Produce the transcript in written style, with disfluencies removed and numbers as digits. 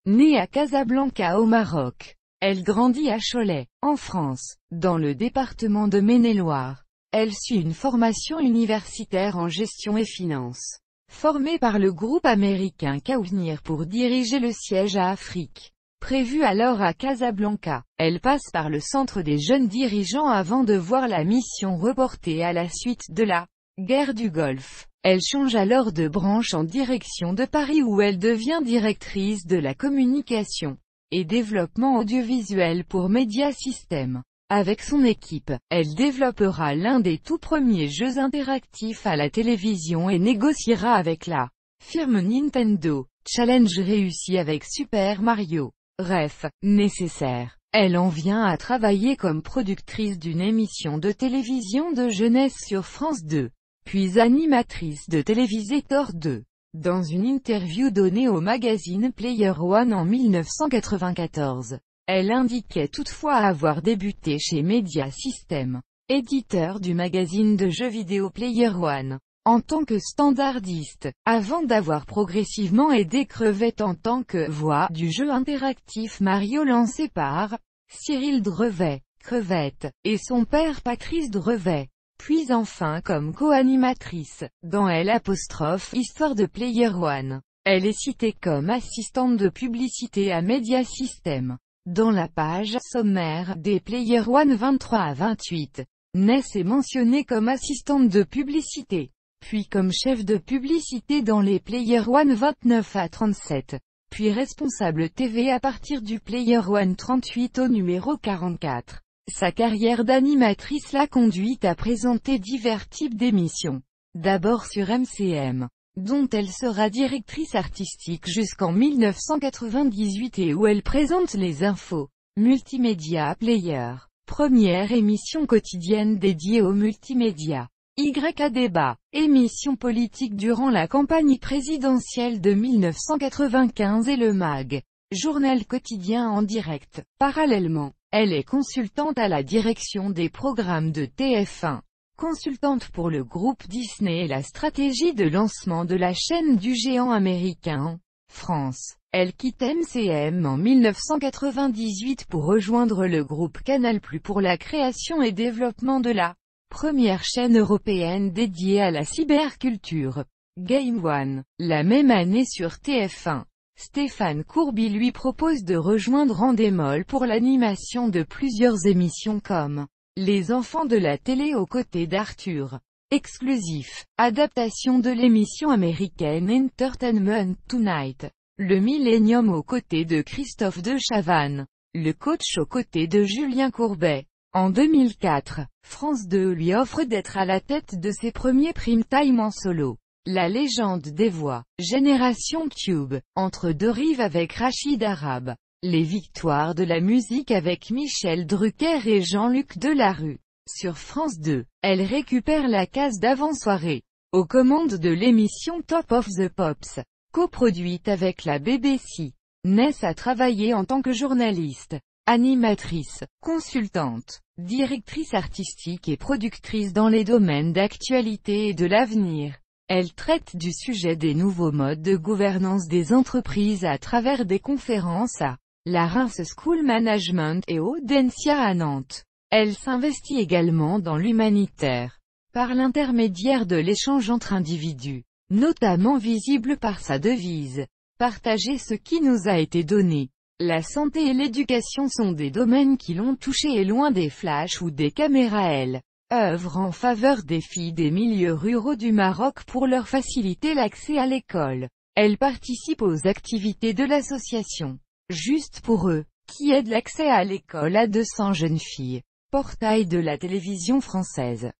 Née à Casablanca au Maroc, elle grandit à Cholet, en France, dans le département de Maine-et-Loire. Elle suit une formation universitaire en gestion et finance, formée par le groupe américain Kaounir pour diriger le siège à Afrique, prévu alors à Casablanca. Elle passe par le centre des jeunes dirigeants avant de voir la mission reportée à la suite de la guerre du Golfe. Elle change alors de branche en direction de Paris où elle devient directrice de la communication et développement audiovisuel pour Media Systems. Avec son équipe, elle développera l'un des tout premiers jeux interactifs à la télévision et négociera avec la firme Nintendo. Challenge réussi avec Super Mario. Ref, nécessaire. Elle en vient à travailler comme productrice d'une émission de télévision de jeunesse sur France 2, puis animatrice de Télévisateur 2. Dans une interview donnée au magazine Player One en 1994, elle indiquait toutefois avoir débuté chez Media Systems, éditeur du magazine de jeux vidéo Player One, en tant que standardiste, avant d'avoir progressivement aidé Crevette en tant que voix du jeu interactif Mario lancé par Cyril Drevet, Crevette, et son père Patrice Drevet. Puis enfin comme co-animatrice, dans Histoire de Player One. Elle est citée comme assistante de publicité à Media Systems. Dans la page sommaire des Player One 23 à 28, Ness est mentionnée comme assistante de publicité, puis comme chef de publicité dans les Player One 29 à 37, puis responsable TV à partir du Player One 38 au numéro 44. Sa carrière d'animatrice l'a conduite à présenter divers types d'émissions. D'abord sur MCM, dont elle sera directrice artistique jusqu'en 1998 et où elle présente les infos. Multimédia Player, première émission quotidienne dédiée au multimédia. YA Débat, émission politique durant la campagne présidentielle de 1995 et le MAG, journal quotidien en direct. Parallèlement, elle est consultante à la direction des programmes de TF1, consultante pour le groupe Disney et la stratégie de lancement de la chaîne du géant américain en France. Elle quitte MCM en 1998 pour rejoindre le groupe Canal+ pour la création et développement de la première chaîne européenne dédiée à la cyberculture, Game One. La même année sur TF1. Stéphane Courby lui propose de rejoindre Endemol pour l'animation de plusieurs émissions comme Les enfants de la télé aux côtés d'Arthur. Exclusif. Adaptation de l'émission américaine Entertainment Tonight. Le Millennium aux côtés de Christophe de Chavannes. Le coach aux côtés de Julien Courbet. En 2004, France 2 lui offre d'être à la tête de ses premiers prime time en solo. La légende des voix, Génération Tube, entre deux rives avec Rachid Arabe. Les victoires de la musique avec Michel Drucker et Jean-Luc Delarue. Sur France 2, elle récupère la case d'avant-soirée, aux commandes de l'émission Top of the Pops, coproduite avec la BBC. Ness a travaillé en tant que journaliste, animatrice, consultante, directrice artistique et productrice dans les domaines d'actualité et de l'avenir. Elle traite du sujet des nouveaux modes de gouvernance des entreprises à travers des conférences à la Reims School Management et au Densia à Nantes. Elle s'investit également dans l'humanitaire, par l'intermédiaire de l'échange entre individus, notamment visible par sa devise « Partager ce qui nous a été donné ». La santé et l'éducation sont des domaines qui l'ont touchée et loin des flashs ou des caméras. Elle œuvre en faveur des filles des milieux ruraux du Maroc pour leur faciliter l'accès à l'école. Elle participe aux activités de l'association Juste pour eux, qui aide l'accès à l'école à 200 jeunes filles. Portail de la télévision française.